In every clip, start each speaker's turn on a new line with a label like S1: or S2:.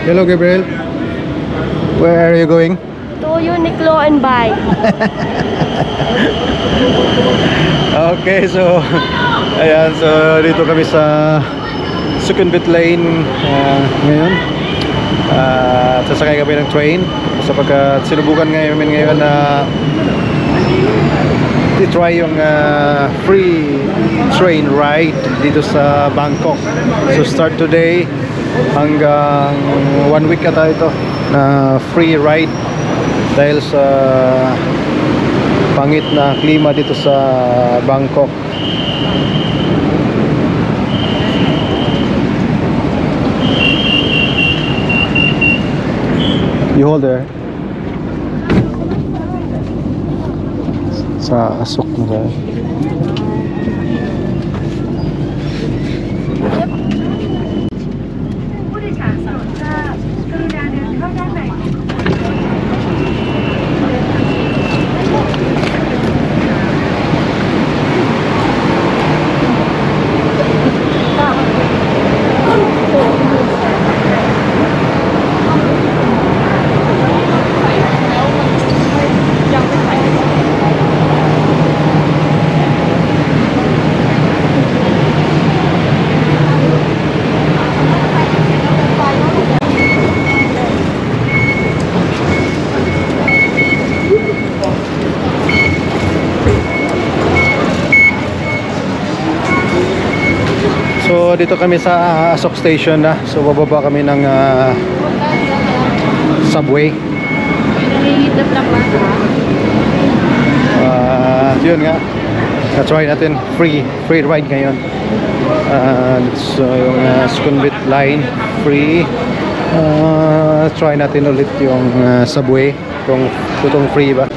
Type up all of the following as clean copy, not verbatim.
S1: Hello, Gabriel. Where are you going?
S2: To Uniqlo and buy.
S1: Okay, so ayan, so dito kami sa Sukhumvit Lane ngayon. Sasakay kami ng train sapagkat sinubukan ngayon na i-try yung free train ride dito sa Bangkok. So start today hanggang 1 week ata ito na free ride dahil sa pangit na klima dito sa Bangkok. You hold there. Sa asok mo tayo. So dito kami sa Asok Station na. So bababa kami ng subway. Yun nga. Na-try natin free ride ngayon. So yung Sukhumvit line free. Try natin ulit yung subway kung tutong free ba.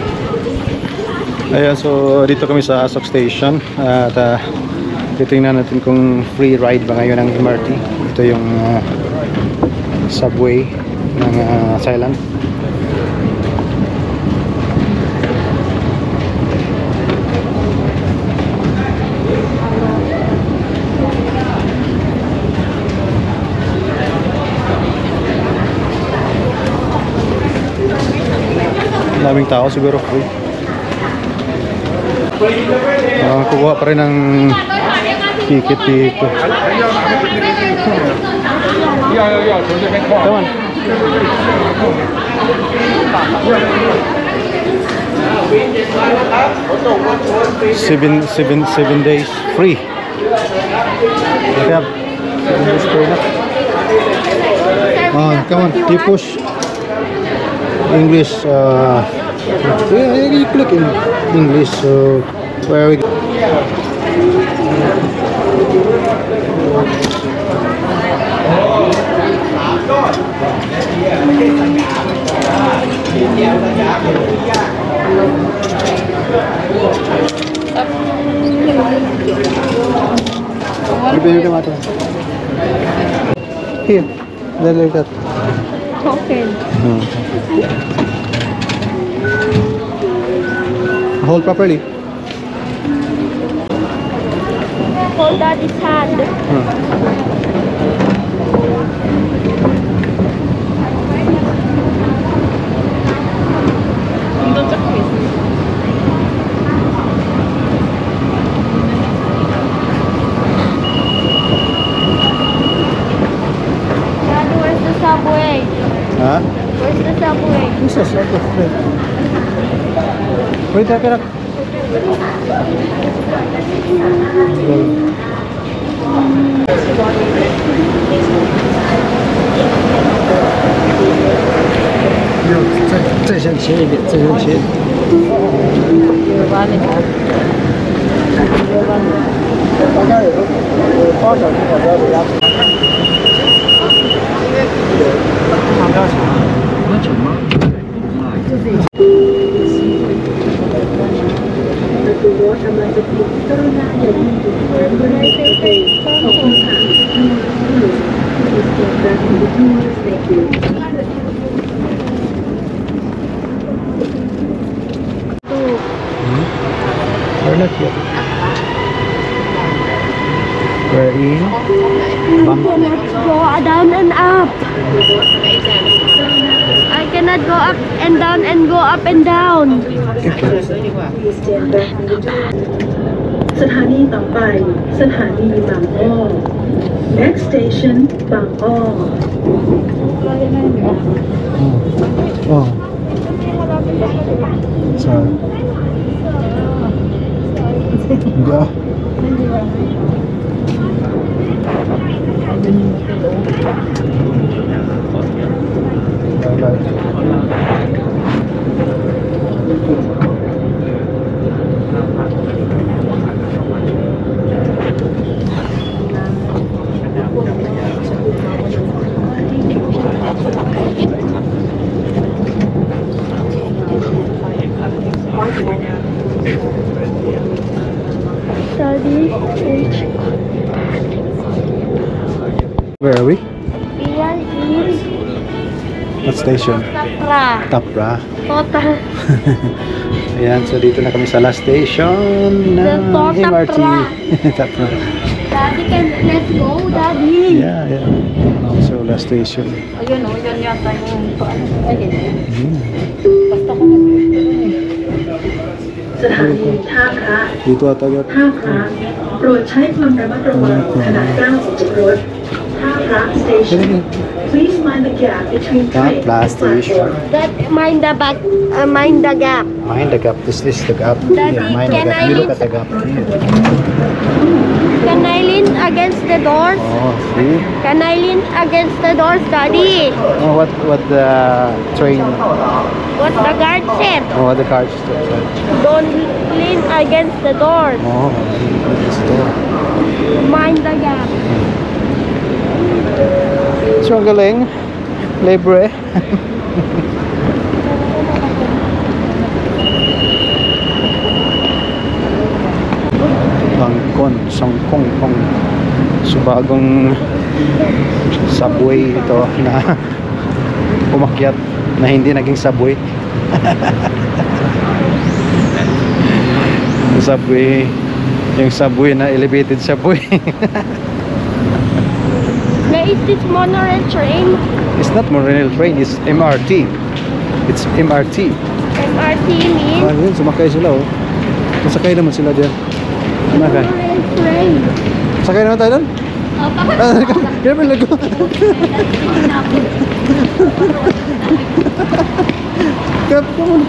S1: Ayan, so dito kami sa Asok Station at titingnan natin kung free ride ba ngayon ng MRT. Ito yung subway ng Thailand. Daming tao, siguro free. Kukuha pa rin ng ticket dito. Come on. 7 days free. Come on, you push English. Yeah, you click in English. So where we go? Here, like that.
S2: Token.
S1: Hold properly.
S2: Hold that his hand. Dad, where's the subway?
S1: Huh?
S2: Where's the subway?
S1: This is okay. Wait, okay.再向前一点，再向前。大概有8小时左右的样子。那成吗？We're not yet. We're in Bangkok.
S2: Let's go down and up. cannot go up and down and go up and down.
S3: สถานีต่อไปสถานีบางอ้อ Next station บางอ้อ
S1: Oh. Sorry. Yeah.
S2: Study H.
S1: Where are we?
S2: Iyan is
S1: What station?
S2: Tapra.
S1: Tapra.
S2: Total.
S1: Ayan, so dito na kami sa last station ng
S2: The
S1: MRT.
S2: Tapra.
S1: Tapra.
S2: Daddy, let's go, Daddy.
S1: Yeah, yeah. So last station.
S4: Ayun o, yun yata yung ayun. Basta ko
S3: สถานีท่าพระ
S1: Dito ata yun.
S3: ท่าพระโปรดใช้ความระมัดระวังขณะก้าวออกจากรถท่าพระ station Please mind the gap between train
S1: Tapra
S3: and
S1: station.
S3: platform
S2: That mind the back, mind the gap.
S1: Mind the gap. This is the gap.
S2: Daddy,
S1: Yeah, mind the
S2: can
S1: gap.
S2: I
S1: You look
S2: lean-
S1: at the gap.
S2: Can I lean against the doors?
S1: Oh, see?
S2: Can I lean against the doors, Daddy?
S1: Oh, what the train?
S2: What the guard said.
S1: Oh, what the car said.
S2: Don't lean against the doors.
S1: Oh, this door.
S2: Mind the gap.
S1: So, ang galing. Libre. Bangkon, Sangkong, Pang. So, bagong subway ito na umakyat na hindi naging subway. Yung subway na elevated subway.
S2: Now, is this monorail train?
S1: It's not monorail train, it's MRT. It's MRT.
S2: MRT means
S1: Ah, yun, sumakay sila oh. Masakay naman sila dyan. Sumakay.
S2: monorail train.
S1: Sakay naman tayo doon? Kaya may lago. Kap, come on.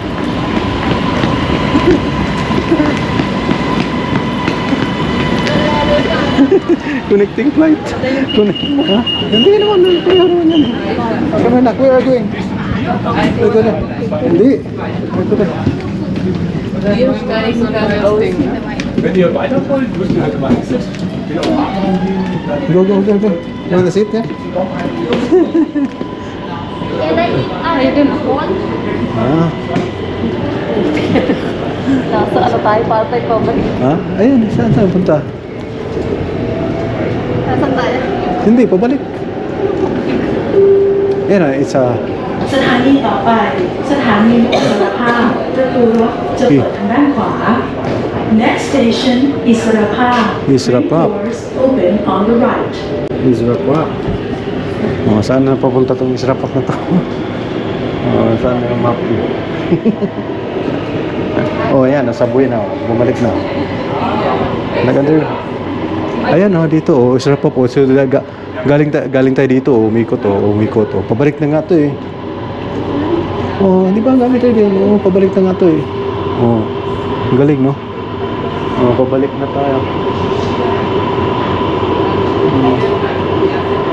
S1: Connecting flight. Ha? Hindi naman. Kaya naman yan. Kaya na, where are you going? Ito na. Hindi. Ito na.
S5: Wenn ihr weiter wollt, müsst ihr halt mal exit.
S1: Go, go, go, go. You want the seat, yeah?
S2: Can I eat a phone?
S1: Ah.
S4: nasa ano tayo, para tayo pabalik.
S1: Ha? Ayun, saan tayo punta?
S4: Nasaan tayo?
S1: Hindi, pabalik. Yan na, it's a...
S3: สถานีต่อไปสถานีอิสรภาพประตูรถจะเปิดทางด้านขวา Next station อิสรภาพ
S1: อิสรภาพ
S3: Three doors open on the right
S1: Israel pa. Oh, saan na papunta tong Israel na to? Oh, saan na yung map ko? Oh, ayan, nasa buhay na. Bumalik na. Nag-under. Ayan, oh, dito, oh, Israel pa po. So, galing tayo dito, oh, umikot, oh, umikot, oh. Pabalik na nga to, eh. Oh, di ba gamit tayo din? Oh, pabalik na nga to, eh. Oh, ang galing, no? Oh, pabalik na tayo.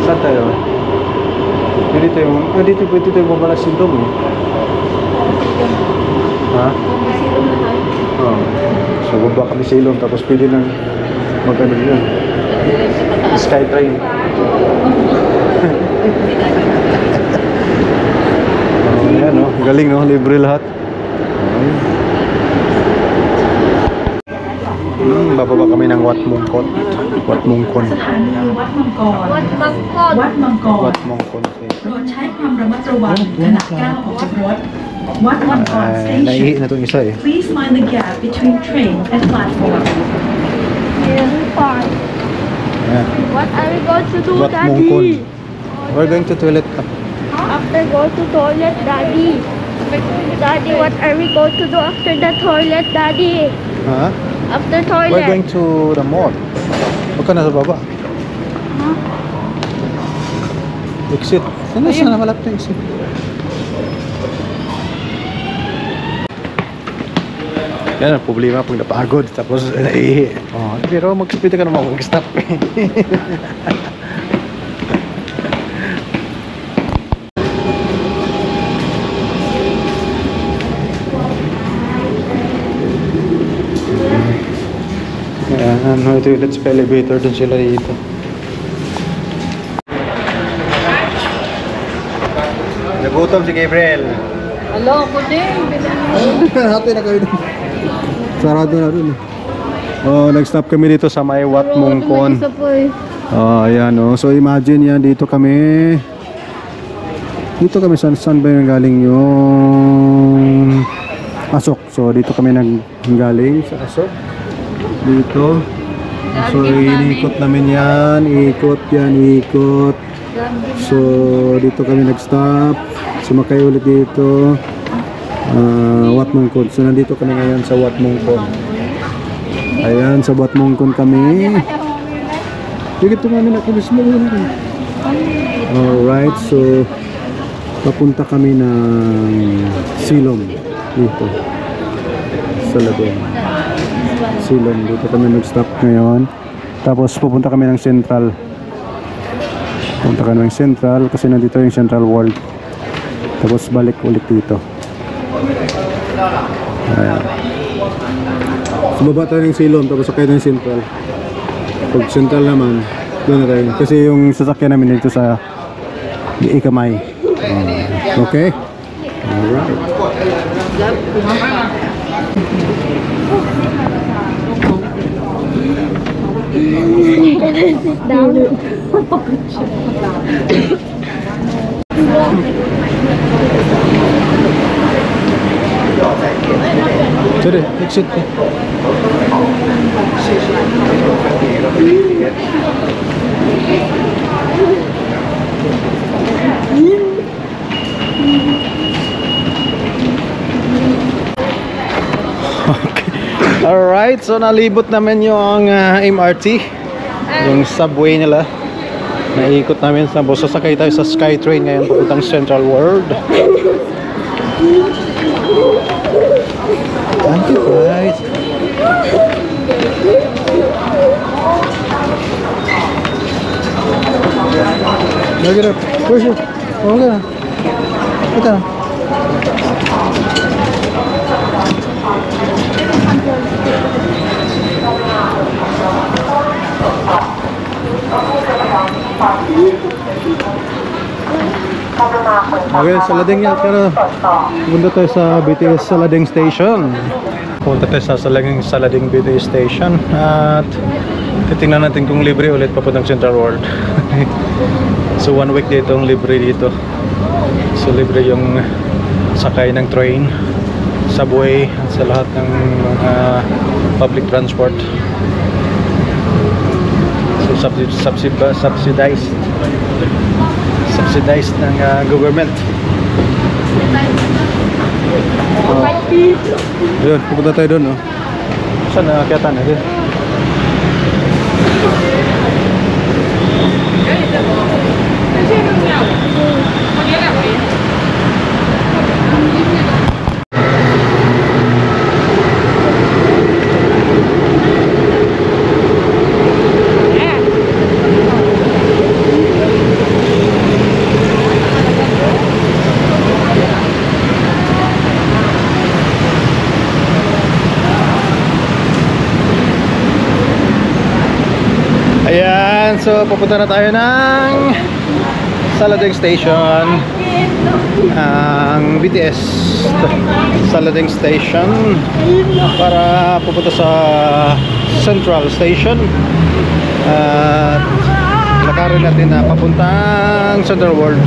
S1: Saan tayo? Dito tayo babala Silong, eh. Ha? Oh. So, baba kami Silong, tapos pwede nang mag-ano yun. Skytrain. Oh, yan, no? Galing, no? Libre lahat. Bababa kami ng Wat Mongkon. Wat Mongkon.
S3: สถานีวัดมังกร
S2: What mangkot?
S3: วัดมังกร
S1: Wat Mongkon.
S3: โปรดใช้ความระมัดระวังขณะก้าวออกจากรถวัดมังกร
S1: Ay, naihi
S3: station
S1: na itong isa, eh.
S3: Please mind the gap between train and platform
S2: Very far.
S1: Ayan.
S2: What are we going to do,
S1: Wat Mongkon.
S2: Daddy?
S1: We're going to toilet.
S2: After go to toilet, Daddy. Daddy, what are we going to do after the toilet, Daddy?
S1: Ha?
S2: After
S1: We're
S2: toilet.
S1: going to the mall. Huwag ka na sa baba. Exit. Sana malapit yung exit. Yan ang problema pag napagod tapos naihi. Oh, pero mag-speed ka naman mag-stop. Ayan, ito yung let's go elevator dun sila dito. Nagutom si Gabriel.
S4: Hello, ako din.
S1: Hati na kayo dun. Sarado na dun. Oh, nag-stop kami dito sa may Wat Mongkon. Oh, ayan oh. So imagine yan, dito kami. Dito kami saan ba yung galing yung Asok. So dito kami nanggaling sa Asok. Dito. So inikot namin yan, ikot yan, ikot. So dito kami nag-stop. Sumakay ulit dito. Wat Mongkon. So nandito kami ngayon sa Wat Mongkon. Ayan, sa Wat Mongkon kami. Dito kami nakilis mo. Alright, so papunta kami ng Silom dito. Sa Ladong. Silom, dito kami nag-stop ngayon. Tapos pupunta kami ng Central. Pupunta kami ng Central kasi nandito yung Central World. Tapos balik ulit dito. Ayan. So baba tayo ng Silom tapos sakay tayo ng Central. Pag Central naman, doon na tayo. Kasi yung sasakyan namin dito sa Ikamay. Okay? Alright.
S2: Sit down.
S1: Sige, exit. Alright, so nalibot namin yung MRT, yung subway nila. Naikot namin sa bus. Sasakay tayo sa SkyTrain ngayon papuntang Central World. Thank you, guys. Look it up. Where's it? Oh, look at it. Look at it. Okay, sa Lading yan, pero punta tayo sa BTS Salading Station. Punta tayo sa Salading BTS Station at titingnan natin kung libre ulit papuntang Central World. So 1 week dito ang libre dito. So libre yung sakay ng train, subway, sa lahat ng public transport. So subsidized ng government. Yun, pupunta tayo doon, no? Saan nakakita natin? Ayan, so pupunta na tayo ng Salading Station, ang BTS Salading Station, para pupunta sa Central Station at lakarin natin na papuntang Central World.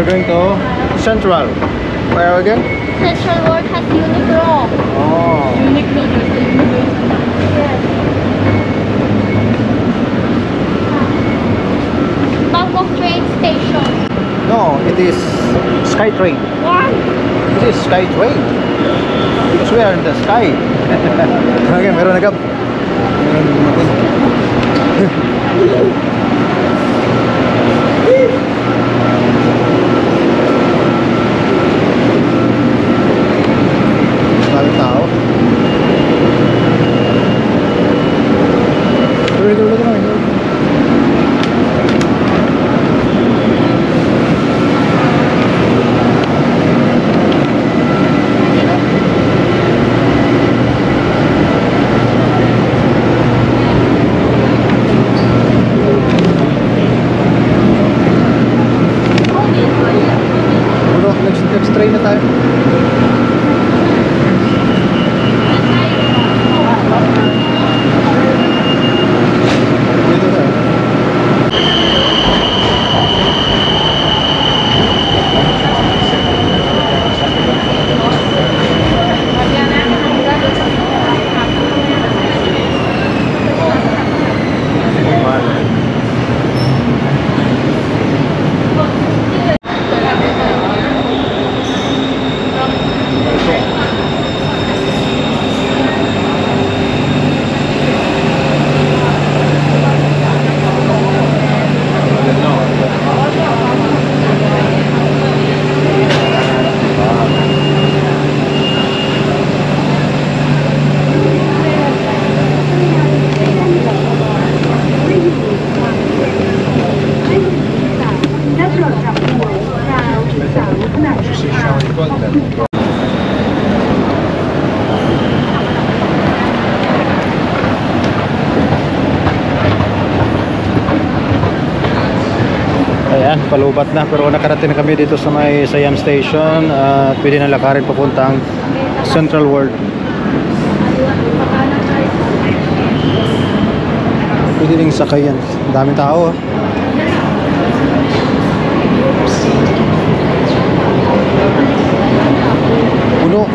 S1: we're going to Central. Where are we again?
S2: Central World has Uniqlo.
S1: Oh.
S2: Yes. Bangkok train station.
S1: No, it is SkyTrain.
S2: What?
S1: It is SkyTrain. Because we are in the sky. Okay, meron na gab. Meron natin. Maraming tao. Ulit na. Next train na tayo. Dito tayo. Ayan, palubat na pero nakarating na kami dito sa may Siam Station at pwede na lakarin papuntang Central World. Pwede rin sakayan. Daming tao. Puno.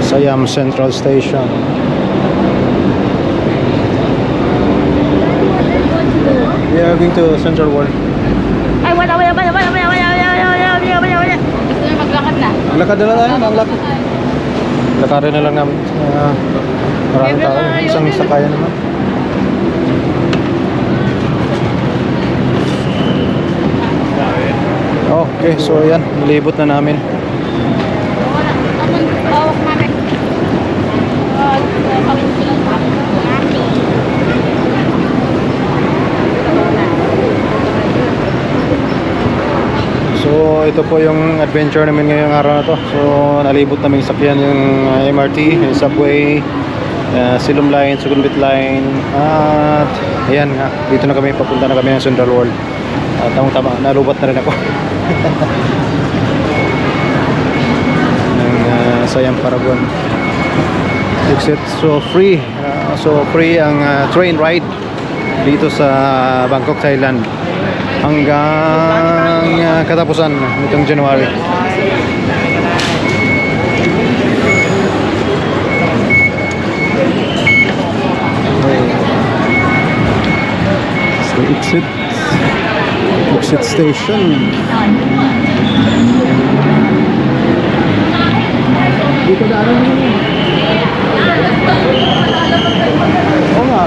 S1: Siam Central Station. We are going to Central World.
S2: Ay, wala.
S4: Gusto niya maglakad na.
S1: Lakad na lang tayo, maglakad. Lakarin na lang namin. Maraming tao. Isang sakayan naman. Okay, so yan. Nilibot na namin.
S2: Hawak namin.
S1: So ito po yung adventure namin ngayong araw na to. So nalibot namin sakyan yung MRT, yung subway, Silom Line, Sukhumvit Line. At ayan nga, dito na kami, papunta na kami ng Central World. At tama, nalubat na rin ako. ng Siam Paragon exit. So free ang train ride dito sa Bangkok, Thailand hanggang katapusan nitong January. So exit station. Dito daanan mo yun. Oo nga.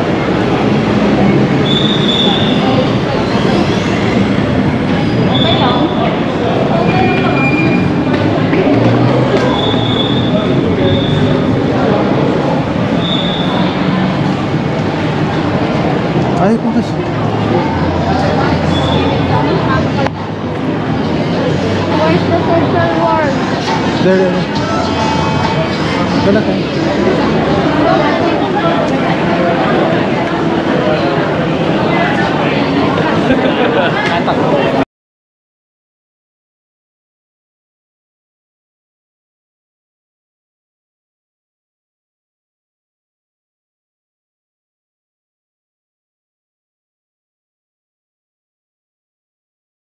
S1: Ay, bakit?
S2: Where's the Central World?
S1: There. Doon na tayo.